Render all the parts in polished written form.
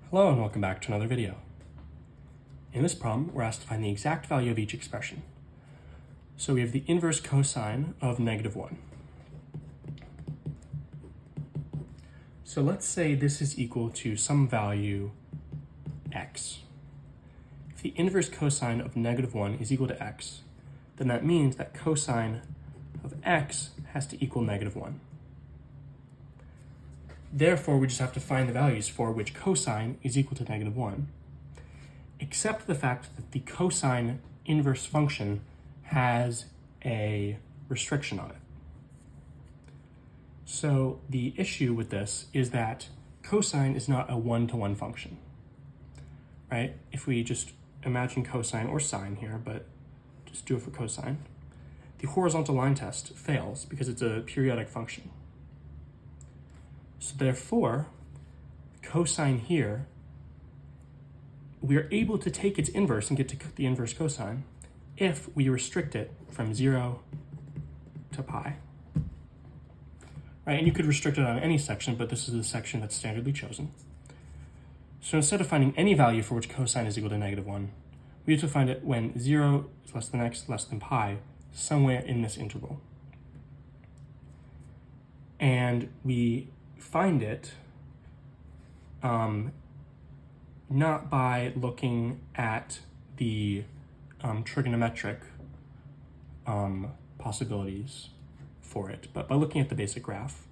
Hello and welcome back to another video. In this problem, we're asked to find the exact value of each expression. So we have the inverse cosine of -1. So let's say this is equal to some value x. If the inverse cosine of -1 is equal to x, then that means that cosine of x has to equal -1. Therefore, we just have to find the values for which cosine is equal to -1, except the fact that the cosine inverse function has a restriction on it. So the issue with this is that cosine is not a one-to-one function, right? If we just imagine cosine or sine here, but just do it for cosine, the horizontal line test fails because it's a periodic function. So therefore, cosine here, we are able to take its inverse and get to the inverse cosine if we restrict it from 0 to pi. Right, and you could restrict it on any section, but this is the section that's standardly chosen. So instead of finding any value for which cosine is equal to -1, we have to find it when 0 is less than x less than pi, somewhere in this interval. And we find it not by looking at the trigonometric possibilities for it, but by looking at the basic graph,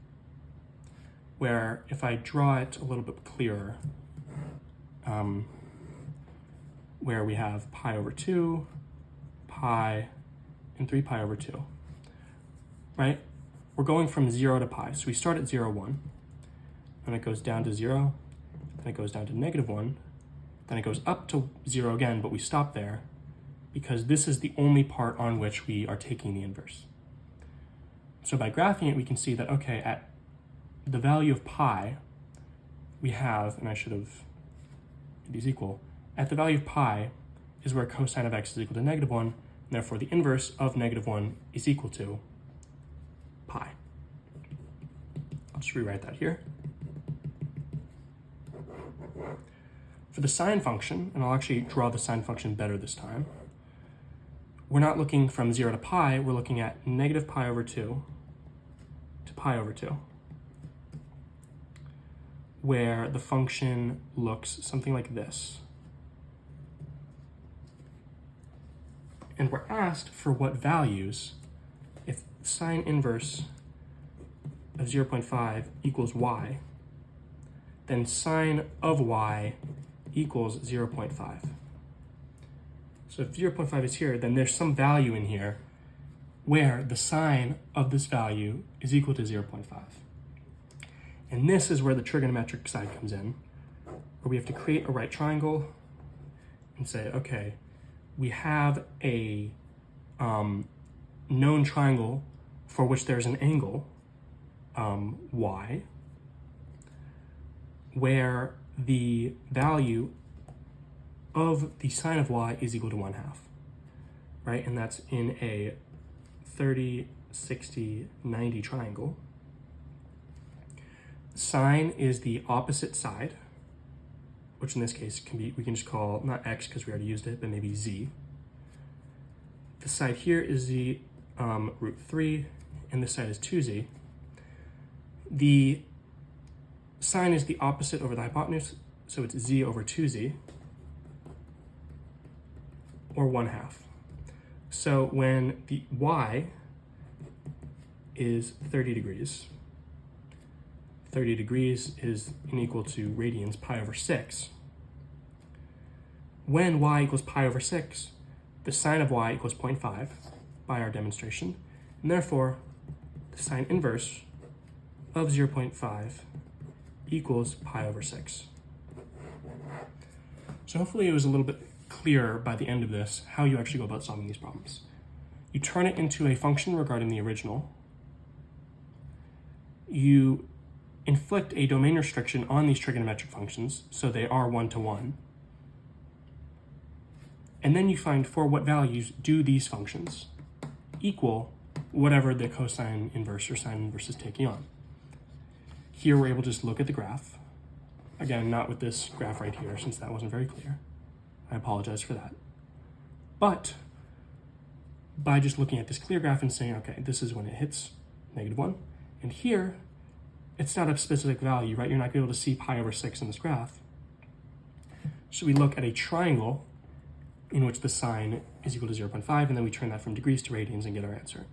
where if I draw it a little bit clearer, where we have pi over 2, pi, and 3 pi over 2, right? We're going from 0 to pi, so we start at 0, 1, then it goes down to 0, then it goes down to -1, then it goes up to 0 again, but we stop there because this is the only part on which we are taking the inverse. So by graphing it, we can see that, okay, at the value of pi, we have, and I should have made these equal, at the value of pi is where cosine of x is equal to -1, and therefore the inverse of -1 is equal to pi. I'll just rewrite that here. For the sine function, and I'll actually draw the sine function better this time, we're not looking from 0 to pi, we're looking at -pi over 2 to pi over 2, where the function looks something like this. And we're asked for what values, if sine inverse of 0.5 equals y, then sine of y equals 0.5. So if 0.5 is here, then there's some value in here where the sine of this value is equal to 0.5. And this is where the trigonometric side comes in, where we have to create a right triangle and say, okay, we have a known triangle for which there's an angle, y, where the value of the sine of y is equal to 1/2, right? And that's in a 30, 60, 90 triangle. Sine is the opposite side, which in this case can be, we can just call, not x because we already used it, but maybe z. The side here is z √3, and this side is 2z. The sine is the opposite over the hypotenuse, so it's z over 2z, or 1/2. So when the y is 30 degrees, 30 degrees is equal to radians pi over 6. When y equals pi over 6, the sine of y equals 0.5 by our demonstration, and therefore the sine inverse of 0.5 equals pi over 6. So hopefully it was a little bit clearer by the end of this how you actually go about solving these problems. You turn it into a function regarding the original. You inflict a domain restriction on these trigonometric functions so they are one-to-one. And then you find for what values do these functions equal whatever the cosine inverse or sine inverse is taking on. Here we're able to just look at the graph Again, not with this graph right here, since that wasn't very clear. I apologize for that. But by just looking at this clear graph and saying, okay, this is when it hits -1, and here, it's not a specific value, right? You're not going to be able to see pi over 6 in this graph. So we look at a triangle in which the sine is equal to 0.5, and then we turn that from degrees to radians and get our answer.